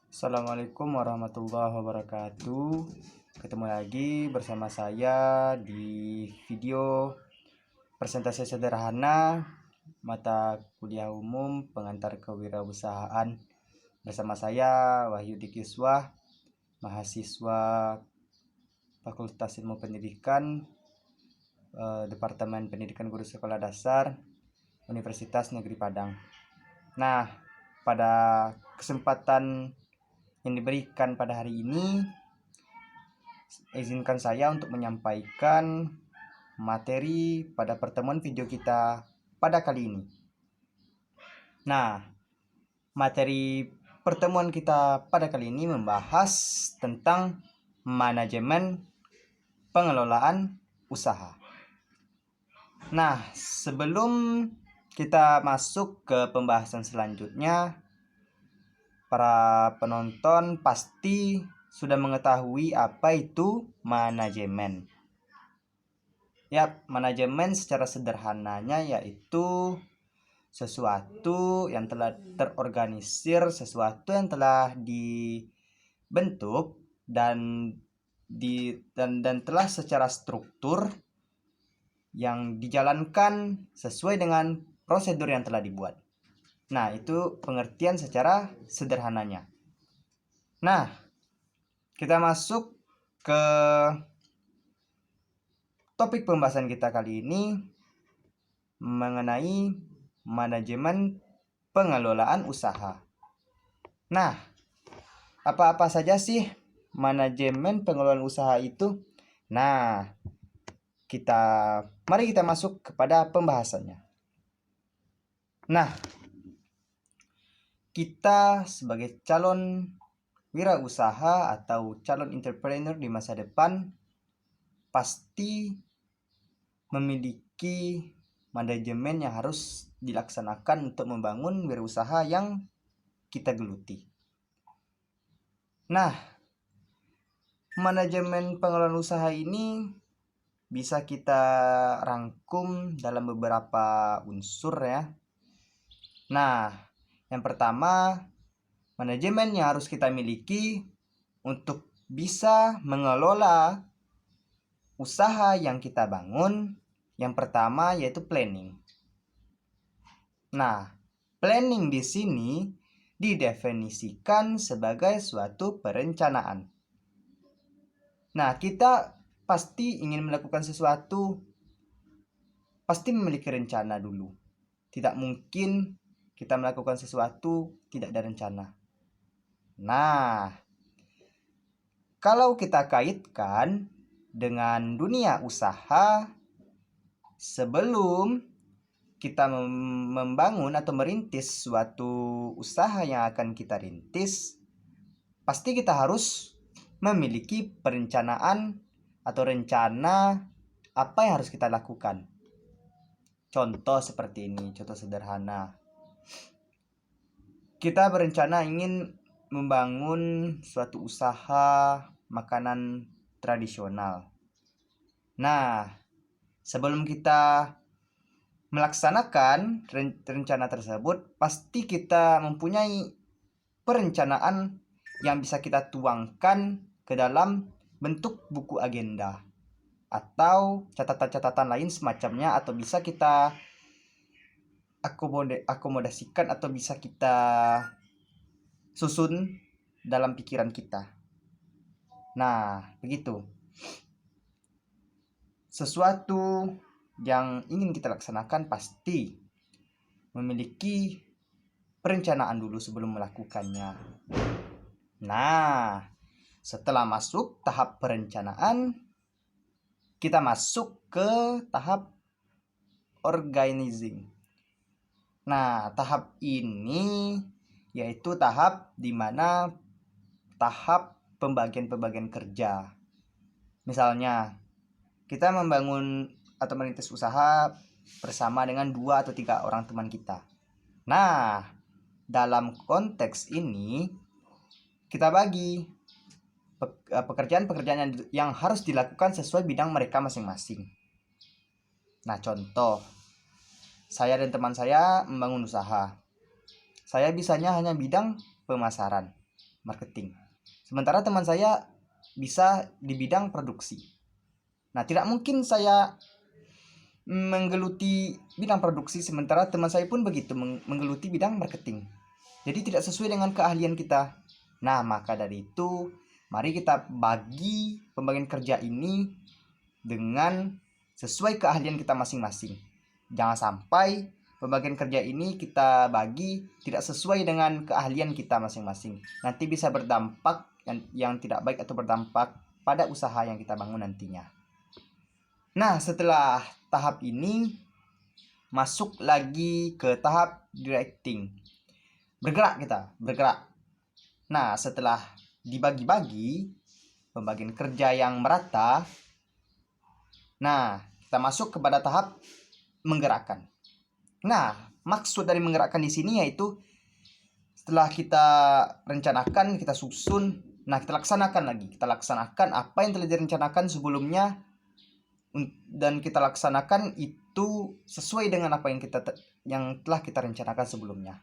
Assalamualaikum warahmatullahi wabarakatuh. Ketemu lagi bersama saya di video presentasi sederhana mata kuliah umum pengantar kewirausahaan bersama saya Wahyu Dikiswah, mahasiswa Fakultas Ilmu Pendidikan, Departemen Pendidikan Guru Sekolah Dasar, Universitas Negeri Padang. Nah, pada kesempatan yang diberikan pada hari ini, izinkan saya untuk menyampaikan materi pada pertemuan video kita pada kali ini. Nah, materi pertemuan kita pada kali ini membahas tentang manajemen pengelolaan usaha. Nah, sebelum kita masuk ke pembahasan selanjutnya, para penonton pasti sudah mengetahui apa itu manajemen. Manajemen secara sederhananya yaitu sesuatu yang telah terorganisir, sesuatu yang telah dibentuk dan telah secara struktur yang dijalankan sesuai dengan prosedur yang telah dibuat. Nah, itu pengertian secara sederhananya. Nah, kita masuk ke topik pembahasan kita kali ini mengenai manajemen pengelolaan usaha. Nah, apa-apa saja sih manajemen pengelolaan usaha itu? Nah, mari kita masuk kepada pembahasannya. Nah, kita sebagai calon wirausaha atau calon entrepreneur di masa depan pasti memiliki manajemen yang harus dilaksanakan untuk membangun wirausaha yang kita geluti. Nah, manajemen pengelolaan usaha ini bisa kita rangkum dalam beberapa unsur ya. Nah, yang pertama, manajemen yang harus kita miliki untuk bisa mengelola usaha yang kita bangun, yang pertama yaitu planning. Nah, planning di sini didefinisikan sebagai suatu perencanaan. Nah, kita pasti ingin melakukan sesuatu, pasti memiliki rencana dulu. Tidak mungkin kita melakukan sesuatu tidak ada rencana. Nah, kalau kita kaitkan dengan dunia usaha, sebelum kita membangun atau merintis suatu usaha yang akan kita rintis, pasti kita harus memiliki perencanaan atau rencana apa yang harus kita lakukan. Contoh seperti ini, contoh sederhana. Kita berencana ingin membangun suatu usaha makanan tradisional. Nah, sebelum kita melaksanakan rencana tersebut, pasti kita mempunyai perencanaan yang bisa kita tuangkan ke dalam bentuk buku agenda atau catatan-catatan lain semacamnya, atau bisa kita akomodasikan atau bisa kita susun dalam pikiran kita. Nah, begitu. Sesuatu yang ingin kita laksanakan pasti memiliki perencanaan dulu sebelum melakukannya. Nah, setelah masuk tahap perencanaan, kita masuk ke tahap organizing. Nah, tahap ini yaitu tahap di mana tahap pembagian kerja. Misalnya, kita membangun atau merintis usaha bersama dengan 2 atau 3 orang teman kita. Nah, dalam konteks ini kita bagi pekerjaan-pekerjaan yang harus dilakukan sesuai bidang mereka masing-masing. Nah, contoh, saya dan teman saya membangun usaha. Saya bisanya hanya bidang pemasaran, marketing. Sementara teman saya bisa di bidang produksi. Nah, tidak mungkin saya menggeluti bidang produksi sementara teman saya pun begitu menggeluti bidang marketing. Jadi tidak sesuai dengan keahlian kita. Nah, maka dari itu mari kita bagi pembagian kerja ini dengan sesuai keahlian kita masing-masing. Jangan sampai pembagian kerja ini kita bagi tidak sesuai dengan keahlian kita masing-masing. Nanti bisa berdampak yang tidak baik atau berdampak pada usaha yang kita bangun nantinya. Nah, setelah tahap ini masuk lagi ke tahap directing. Bergerak. Nah, setelah dibagi-bagi pembagian kerja yang merata, nah, kita masuk kepada tahap menggerakkan. Nah, maksud dari menggerakkan di sini yaitu setelah kita rencanakan, kita susun, nah kita laksanakan lagi. Kita laksanakan apa yang telah direncanakan sebelumnya dan kita laksanakan itu sesuai dengan apa yang telah kita rencanakan sebelumnya.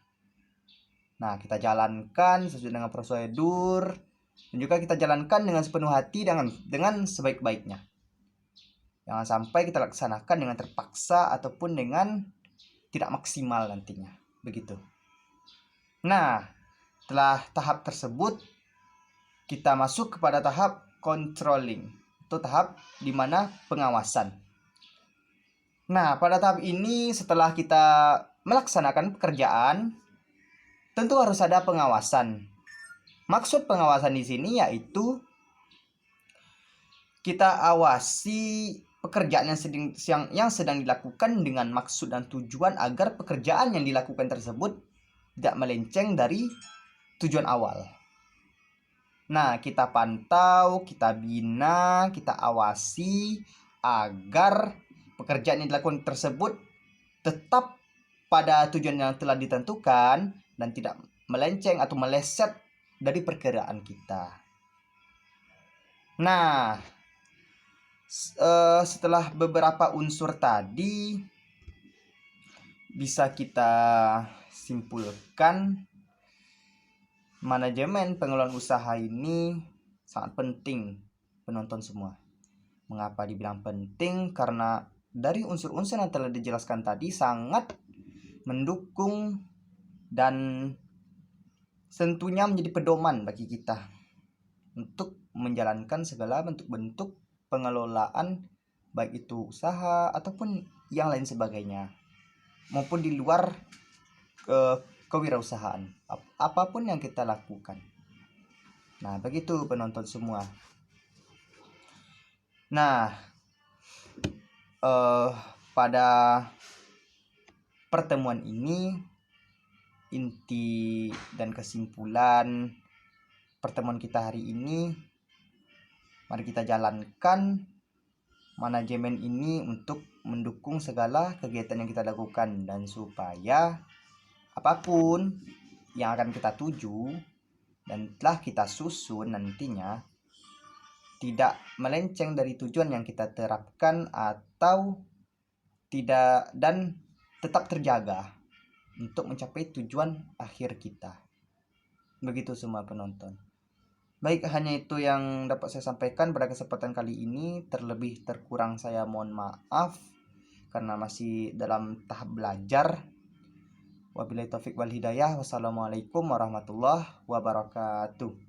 Nah, kita jalankan sesuai dengan prosedur dan juga kita jalankan dengan sepenuh hati dengan sebaik-baiknya. Jangan sampai kita laksanakan dengan terpaksa ataupun dengan tidak maksimal nantinya. Begitu. Nah, setelah tahap tersebut kita masuk kepada tahap controlling. Itu tahap dimana pengawasan. Nah, pada tahap ini setelah kita melaksanakan pekerjaan, tentu harus ada pengawasan. Maksud pengawasan di sini yaitu kita awasi pekerjaan yang sedang dilakukan dengan maksud dan tujuan agar pekerjaan yang dilakukan tersebut tidak melenceng dari tujuan awal. Nah, kita pantau, kita bina, kita awasi agar pekerjaan yang dilakukan tersebut tetap pada tujuan yang telah ditentukan dan tidak melenceng atau meleset dari perkiraan kita. Nah, setelah beberapa unsur tadi bisa kita simpulkan manajemen pengelolaan usaha ini sangat penting penonton semua. Mengapa dibilang penting? Karena dari unsur-unsur yang telah dijelaskan tadi sangat mendukung dan tentunya menjadi pedoman bagi kita untuk menjalankan segala bentuk-bentuk pengelolaan baik itu usaha ataupun yang lain sebagainya maupun di luar kewirausahaan apapun yang kita lakukan. Nah, begitu penonton semua. Nah, pada pertemuan ini inti dan kesimpulan pertemuan kita hari ini, mari kita jalankan manajemen ini untuk mendukung segala kegiatan yang kita lakukan dan supaya apapun yang akan kita tuju dan telah kita susun nantinya tidak melenceng dari tujuan yang kita terapkan atau tidak dan tetap terjaga untuk mencapai tujuan akhir kita. Begitu semua penonton. Baik, hanya itu yang dapat saya sampaikan pada kesempatan kali ini. Terlebih terkurang saya mohon maaf karena masih dalam tahap belajar. Wabillahi taufik wal hidayah. Wassalamualaikum warahmatullahi wabarakatuh.